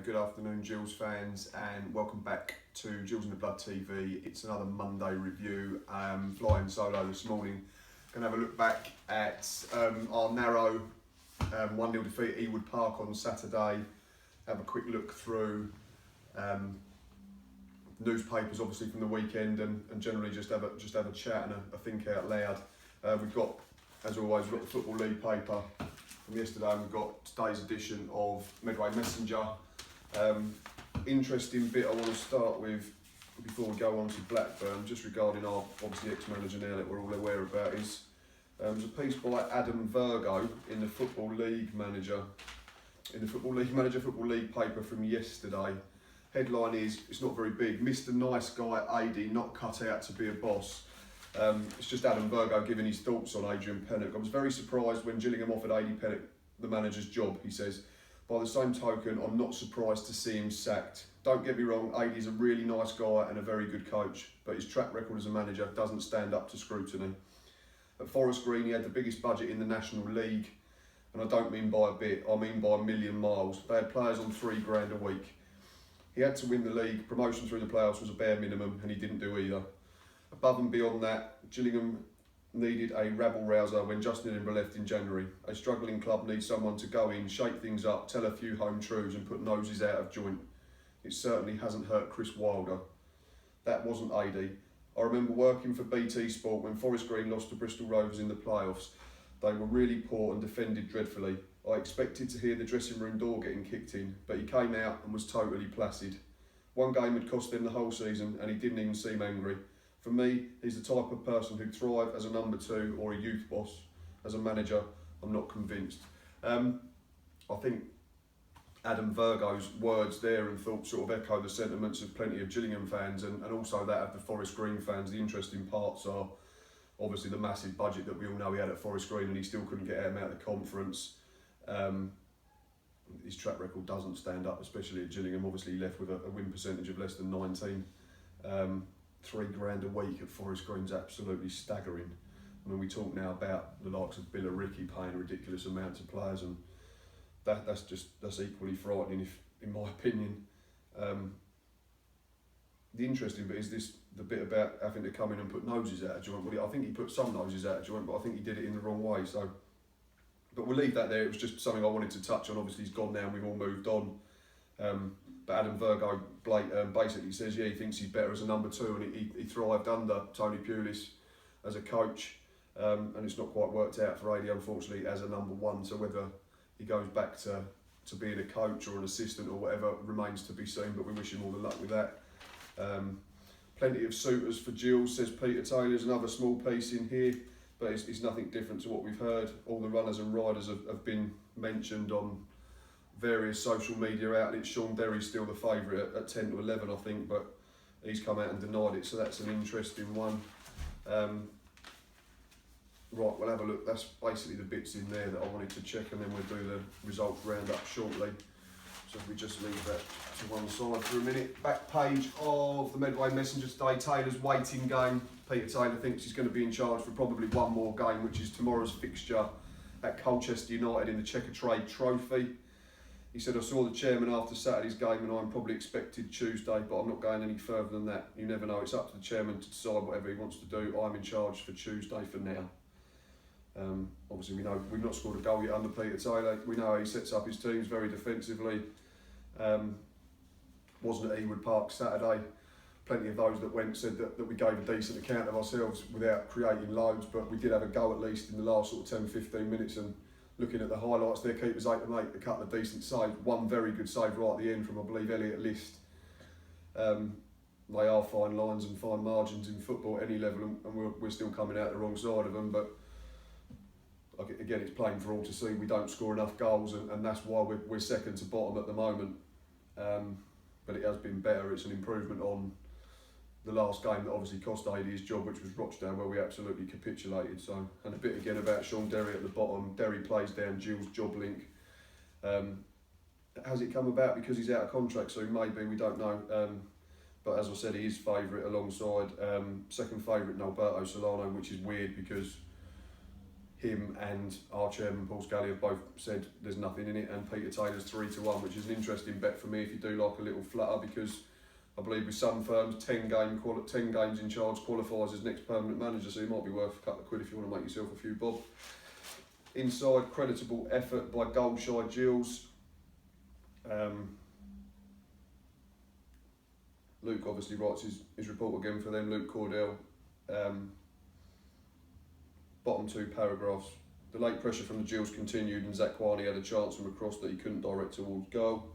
Good afternoon, Gills fans, and welcome back to Gills in the Blood TV. It's another Monday review. Flying solo this morning. Going to have a look back at our narrow 1-0 defeat at Ewood Park on Saturday. Have a quick look through newspapers, obviously from the weekend, and generally just have a chat and a think out loud. We've got, as always, we've got the Football League paper from yesterday, and we've got today's edition of Medway Messenger. Interesting bit I want to start with before we go on to Blackburn, just regarding our obviously ex-manager now that we're all aware about, is there's a piece by Adam Virgo in the Football League Manager Football League paper from yesterday. Headline is, it's not very big, Mr Nice Guy AD not cut out to be a boss. It's just Adam Virgo giving his thoughts on Adrian Pennock. I was very surprised when Gillingham offered AD Pennock the manager's job, he says. By the same token, I'm not surprised to see him sacked. Don't get me wrong, AD is a really nice guy and a very good coach, but his track record as a manager doesn't stand up to scrutiny. At Forest Green, he had the biggest budget in the National League, and I don't mean by a bit, I mean by a million miles. They had players on £3 a week. He had to win the league, promotion through the playoffs was a bare minimum, and he didn't do either. Above and beyond that, Gillingham needed a rabble-rouser when Justin Edinburgh left in January. A struggling club needs someone to go in, shake things up, tell a few home truths and put noses out of joint. It certainly hasn't hurt Chris Wilder. That wasn't AD. I remember working for BT Sport when Forest Green lost to Bristol Rovers in the playoffs. They were really poor and defended dreadfully. I expected to hear the dressing room door getting kicked in, but he came out and was totally placid. One game had cost them the whole season and he didn't even seem angry. For me, he's the type of person who'd thrive as a number two or a youth boss. As a manager, I'm not convinced. I think Adam Virgo's words there and thoughts sort of echo the sentiments of plenty of Gillingham fans and also that of the Forest Green fans. The interesting parts are obviously the massive budget that we all know he had at Forest Green and he still couldn't get him out of the conference. His track record doesn't stand up, especially at Gillingham. Obviously he left with a win percentage of less than 19. £3 a week at Forest Green's absolutely staggering. I mean, we talk now about the likes of Bill or Ricky paying ridiculous amounts of players, and that's equally frightening, if, in my opinion. The interesting bit is the bit about having to come in and put noses out of joint. Well, I think he put some noses out of joint, but I think he did it in the wrong way. So, but we'll leave that there. It was just something I wanted to touch on. Obviously, he's gone now, and we've all moved on. But Adam Virgo basically says, yeah, he thinks he's better as a number two, and he thrived under Tony Pulis as a coach, and it's not quite worked out for AD, unfortunately, as a number one. So whether he goes back to being a coach or an assistant or whatever remains to be seen, but we wish him all the luck with that. Plenty of suitors for Gills, says Peter Taylor. There's another small piece in here, but it's nothing different to what we've heard. All the runners and riders have been mentioned on various social media outlets. Sean Derry's still the favourite at 10 to 11, I think, but he's come out and denied it, so that's an interesting one. Right, we'll have a look. That's basically the bits in there that I wanted to check, and then we'll do the results roundup shortly. So if we just leave that to one side for a minute. Back page of the Medway Messenger today, Taylor's waiting game. Peter Taylor thinks he's going to be in charge for probably one more game, which is tomorrow's fixture at Colchester United in the Checkatrade Trophy. He said, I saw the chairman after Saturday's game and I'm probably expected Tuesday, but I'm not going any further than that. You never know, it's up to the chairman to decide whatever he wants to do. I'm in charge for Tuesday for now. Obviously we know we've not scored a goal yet under Peter Taylor. We know how he sets up his teams very defensively. Wasn't at Ewood Park Saturday. Plenty of those that went said that we gave a decent account of ourselves without creating loads, but we did have a go at least in the last sort of 10-15 minutes, and looking at the highlights, their keeper's 8 and 8, a couple of decent saves, one very good save right at the end from, I believe, Elliot List. They are fine lines and fine margins in football at any level, and we're still coming out the wrong side of them, but again, it's plain for all to see we don't score enough goals, and that's why we're second to bottom at the moment. But it has been better. It's an improvement on the last game that obviously cost AD his job, which was Rochdale, where we absolutely capitulated. So, and a bit again about Sean Derry at the bottom. Derry plays down Gills' job link. Has it come about because he's out of contract soon? Maybe, we don't know. But as I said, he is favourite alongside second favourite in Alberto Solano, which is weird because him and our chairman Paul Scally have both said there's nothing in it, and Peter Taylor's 3-1, which is an interesting bet for me if you do like a little flutter, because I believe with some firms 10 games in charge qualifies as next permanent manager, so it might be worth a couple of quid if you want to make yourself a few bob. Inside, creditable effort by Goalshy Gills. Luke obviously writes his report again for them, Luke Cordell. Bottom 2 paragraphs. The late pressure from the Gills continued, and Zach Kwani had a chance from a cross that he couldn't direct towards goal.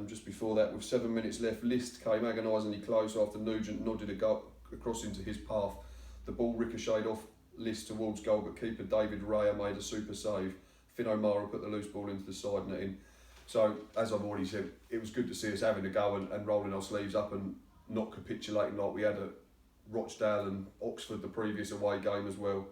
Just before that, with 7 minutes left, List came agonisingly close after Nugent nodded a cross into his path. The ball ricocheted off List towards goal, but keeper David Raya made a super save. Finn O'Mara put the loose ball into the side netting. So, as I've already said, it was good to see us having a go and rolling our sleeves up and not capitulating like we had at Rochdale and Oxford the previous away game as well.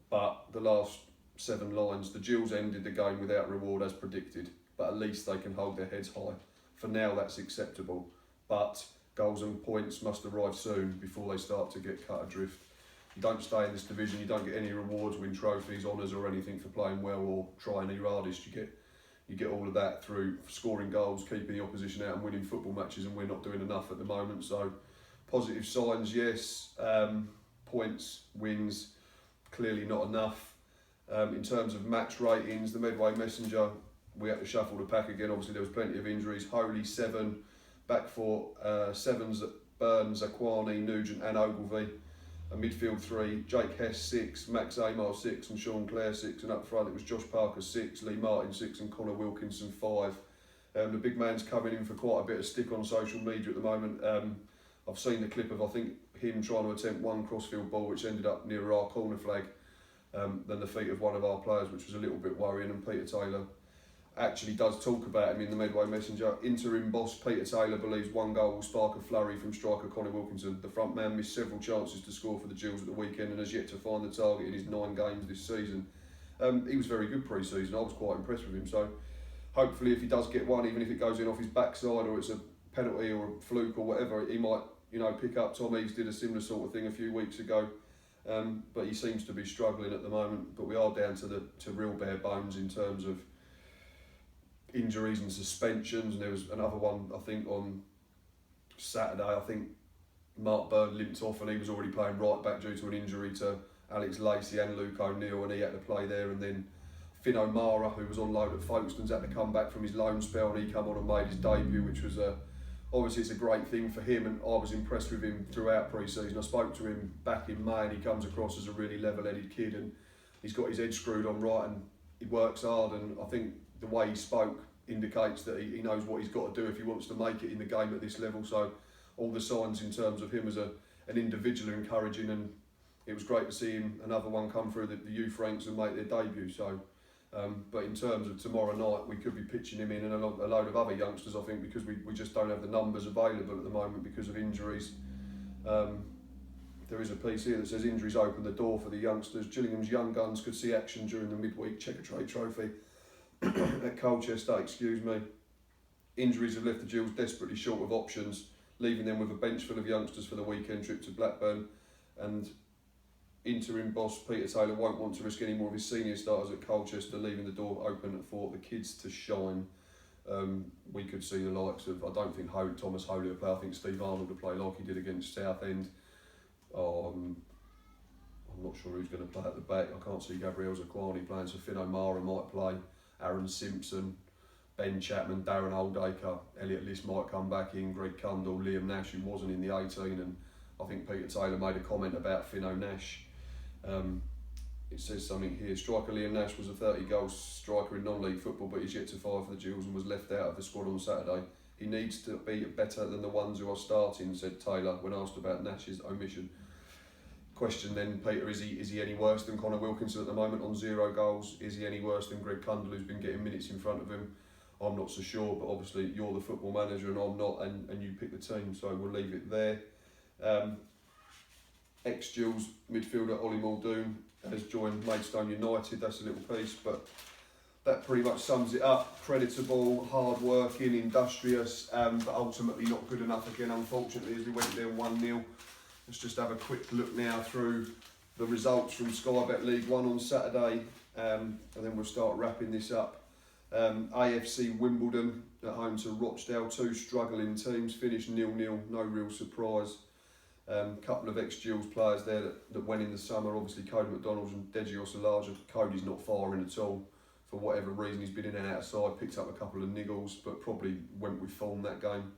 But the last 7 lines, the Gills ended the game without reward as predicted, but at least they can hold their heads high. For now, that's acceptable, but goals and points must arrive soon before they start to get cut adrift. You don't stay in this division, you don't get any rewards, win trophies, honours or anything for playing well or trying your hardest. You get all of that through scoring goals, keeping the opposition out and winning football matches, and we're not doing enough at the moment. So positive signs, yes. Points, wins, clearly not enough. In terms of match ratings, the Medway Messenger, we had to shuffle the pack again. Obviously there was plenty of injuries. Holy 7, back 4, 7s at Burns, Aquani, Nugent and Ogilvie. A midfield 3, Jake Hess 6, Max Amar 6 and Sean Clare 6, and up front it was Josh Parker 6, Lee Martin 6 and Connor Wilkinson 5. The big man's coming in for quite a bit of stick on social media at the moment. I've seen the clip of, I think, him trying to attempt one crossfield ball which ended up nearer our corner flag than the feet of one of our players, which was a little bit worrying, and Peter Taylor actually does talk about him in the Medway Messenger. Interim boss Peter Taylor believes one goal will spark a flurry from striker Connor Wilkinson. The front man missed several chances to score for the Gills at the weekend and has yet to find the target in his 9 games this season. He was very good pre-season. I was quite impressed with him. So hopefully if he does get one, even if it goes in off his backside or it's a penalty or a fluke or whatever, he might, pick up. Tom Eves did a similar sort of thing a few weeks ago. But he seems to be struggling at the moment. But we are down to real bare bones in terms of injuries and suspensions, and there was another one I think on Saturday. I think Mark Byrne limped off and he was already playing right back due to an injury to Alex Lacey and Luke O'Neill, and he had to play there. And then Finn O'Mara, who was on loan at Folkestone's, had to come back from his loan spell, and he come on and made his debut, which was obviously it's a great thing for him, and I was impressed with him throughout pre-season. I spoke to him back in May and he comes across as a really level-headed kid, and he's got his head screwed on right and he works hard, and I think the way he spoke indicates that he knows what he's got to do if he wants to make it in the game at this level. So all the signs in terms of him as an individual are encouraging, and it was great to see him, another one come through the youth ranks and make their debut. So, but in terms of tomorrow night, we could be pitching him in and a load of other youngsters, I think, because we just don't have the numbers available at the moment because of injuries. There is a piece here that says injuries open the door for the youngsters. Gillingham's young guns could see action during the midweek Checkatrade Trophy at Colchester, Injuries have left the Gills desperately short of options, leaving them with a bench full of youngsters for the weekend trip to Blackburn. And interim boss Peter Taylor won't want to risk any more of his senior starters at Colchester, leaving the door open for the kids to shine. We could see the likes of, I don't think Thomas Holy will play, I think Steve Arnold will play like he did against Southend. I'm not sure who's going to play at the back. I can't see Gabriel Zaquani playing, so Finn O'Mara might play. Aaron Simpson, Ben Chapman, Darren Oldacre, Elliot List might come back in, Greg Cundall, Liam Nash, who wasn't in the 18, and I think Peter Taylor made a comment about Finn O'Nash. It says something here. Striker Liam Nash was a 30-goal striker in non-league football, but he's yet to fire for the Gills and was left out of the squad on Saturday. He needs to be better than the ones who are starting, said Taylor when asked about Nash's omission. Question then, Peter, is he any worse than Connor Wilkinson at the moment on 0 goals? Is he any worse than Greg Cundall, who's been getting minutes in front of him? I'm not so sure, but obviously you're the football manager and I'm not, and you pick the team, so we'll leave it there. Ex-Gills midfielder Ollie Muldoon has joined Maidstone United. That's a little piece, but that pretty much sums it up. Creditable, hard-working, industrious, but ultimately not good enough again, unfortunately, as we went down 1-0. Let's just have a quick look now through the results from Sky Bet League 1 on Saturday, and then we'll start wrapping this up. AFC Wimbledon at home to Rochdale, two struggling teams, finished 0-0, no real surprise. Couple of ex-Gills players there that went in the summer, obviously Cody McDonald's and Deji Osalaja. Cody's not firing at all for whatever reason, he's been in and outside, picked up a couple of niggles, but probably went with form that game.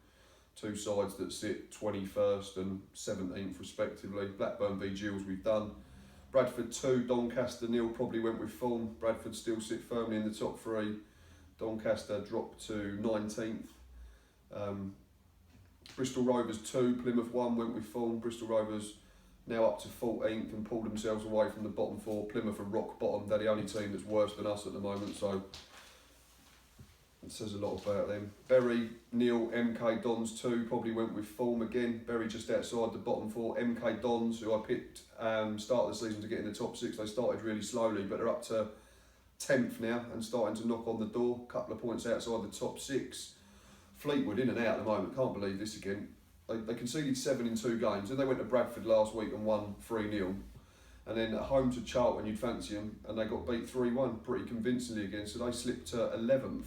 Two sides that sit 21st and 17th respectively. Blackburn v Gills we've done. Bradford 2, Doncaster 0, probably went with form. Bradford still sit firmly in the top 3. Doncaster dropped to 19th. Bristol Rovers 2, Plymouth 1, went with form. Bristol Rovers now up to 14th and pulled themselves away from the bottom 4. Plymouth are rock bottom, they're the only team that's worse than us at the moment, so it says a lot about them. Bury 0, MK Dons 2, probably went with form again. Bury just outside the bottom 4. MK Dons, who I picked start of the season to get in the top 6, they started really slowly, but they're up to 10th now and starting to knock on the door. Couple of points outside the top 6. Fleetwood in and out at the moment, can't believe this again. They conceded 7 in 2 games, and they went to Bradford last week and won 3-0. And then at home to Charlton, you'd fancy them, and they got beat 3-1 pretty convincingly again, so they slipped to 11th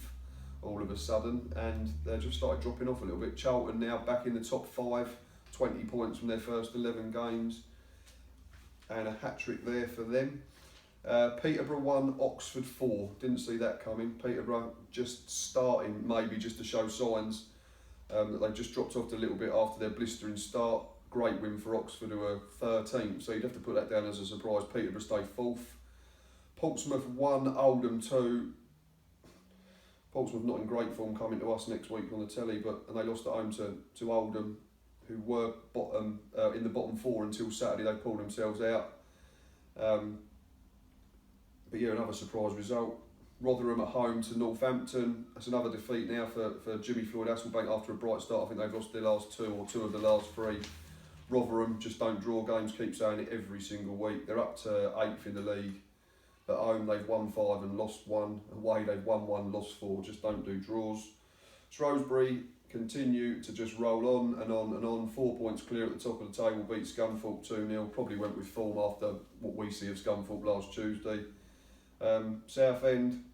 all of a sudden, and they just started dropping off a little bit. Charlton now back in the top 5, 20 points from their first 11 games, and a hat-trick there for them. Peterborough 1, Oxford 4, didn't see that coming. Peterborough just starting maybe just to show signs that they've just dropped off a little bit after their blistering start. Great win for Oxford, who are 13th, so you'd have to put that down as a surprise. Peterborough stay 4th. Portsmouth 1, Oldham 2. Portsmouth not in great form coming to us next week on the telly, and they lost at home to Oldham, who were bottom in the bottom 4 until Saturday. They pulled themselves out. But yeah, another surprise result. Rotherham at home to Northampton. That's another defeat now for Jimmy Floyd Hasselbank after a bright start. I think they've lost their last 2 or 2 of the last 3. Rotherham just don't draw games, keep saying it every single week. They're up to 8th in the league. At home they've won 5 and lost 1. Away they've won 1, lost 4. Just don't do draws. Shrewsbury continue to just roll on and on and on. 4 points clear at the top of the table. Beat Scunthorpe 2-0. Probably went with form after what we see of Scunthorpe last Tuesday. Southend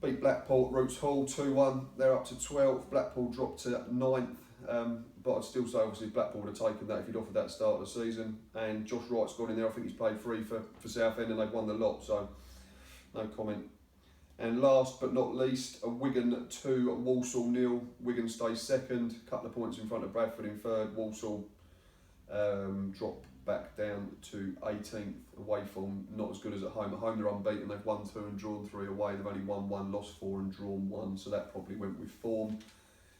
beat Blackpool at Roots Hall 2-1. They're up to 12th. Blackpool dropped to 9th. But I'd still say obviously Blackpool would have taken that if he'd offered that start of the season. And Josh Wright's gone in there. I think he's played 3 for Southend and they've won the lot, so no comment. And last but not least, a Wigan 2, Walsall 0. Wigan stays 2nd, couple of points in front of Bradford in 3rd. Walsall drop back down to 18th. Away form not as good as at home. At home they're unbeaten. They've won 2 and drawn 3 away. They've only won 1, lost 4 and drawn 1. So that probably went with form.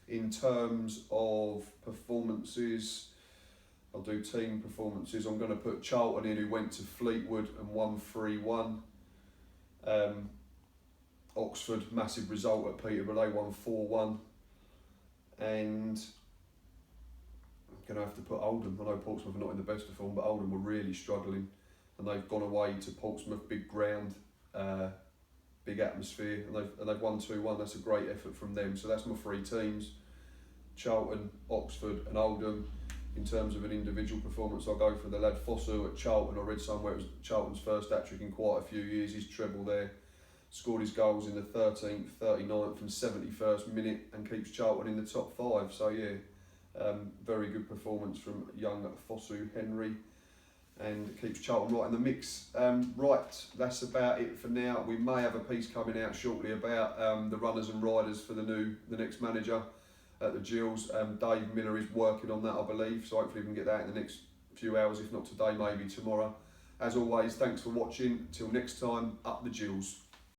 In terms of performances, I'll do team performances. I'm going to put Charlton in, who went to Fleetwood and won 3-1. Oxford, massive result at Peterborough, they won 4-1. And I'm going to have to put Oldham. I know Portsmouth are not in the best of form, but Oldham were really struggling. And they've gone away to Portsmouth, big ground, big atmosphere, and they've won 2-1. That's a great effort from them. So that's my 3 teams: Charlton, Oxford and Oldham. In terms of an individual performance, I'll go for the lad Fosu at Charlton. I read somewhere it was Charlton's first hat-trick in quite a few years. He's treble there. Scored his goals in the 13th, 39th and 71st minute and keeps Charlton in the top 5. So yeah, very good performance from young Fosu Henry, and keeps Charlton right in the mix. Right, that's about it for now. We may have a piece coming out shortly about the runners and riders for the next manager at the Gills. Dave Miller is working on that, I believe, so hopefully we can get that in the next few hours, if not today, maybe tomorrow. As always, thanks for watching. Till next time, up the Gills.